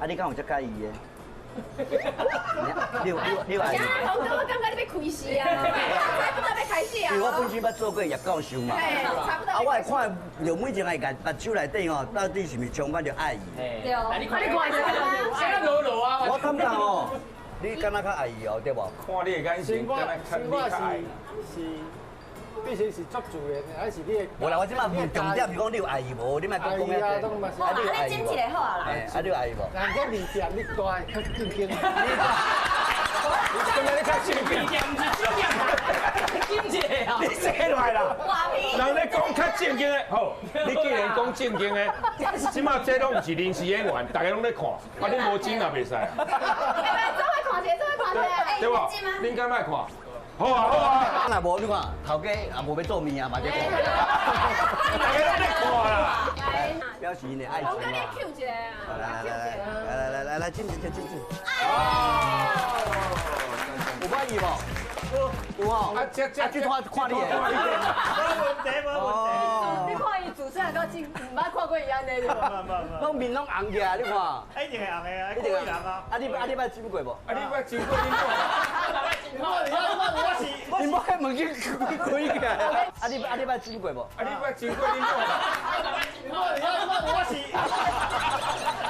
啊，你敢有遮介意的？你有爱意？红哥，我感觉你被亏死啊！差不多要开始啊！因为我本身捌做过叶教授嘛，啊，我会看刘美静的眼目睭内底吼，到底是毋是充满着爱意？对哦，你看一下，现在裸裸啊！我感觉哦，你敢若较爱意哦，对无？看你的眼神，敢若较你较爱。是，必须是作主人，还是你的？无啦，我即摆问重点是讲你有爱意无？你莫讲遐啊，济。都嘛是。啊，你有爱意无？剪一个好啊啦。啊，你有爱意无？人家面店你大较正经。你今日你较正经，唔是正经，真个啊！你坐来啦。画皮。人咧讲较正经的，好，你既然讲正经的，即马这拢唔是临时演员，大家拢咧看，啊，你无钱也袂使。这会看者，这会看者。对无？恁敢莫看？好啊好啊。若无你看头家也无要做面啊嘛，这个。大家拢咧看啦。表示你的爱情红哥，你嘛。 Q 一下啊！来，进，有满意无？有哦。这看你的。你看伊主持人到今唔捌看过伊安尼的。拢面拢红起来，你看。一定係硬嘅，一定人啊！啊，你捌จิ้過無？啊，你捌真过恁看？你莫喺門口開嘅。啊，你捌จิ้過無？啊，你捌真过恁看？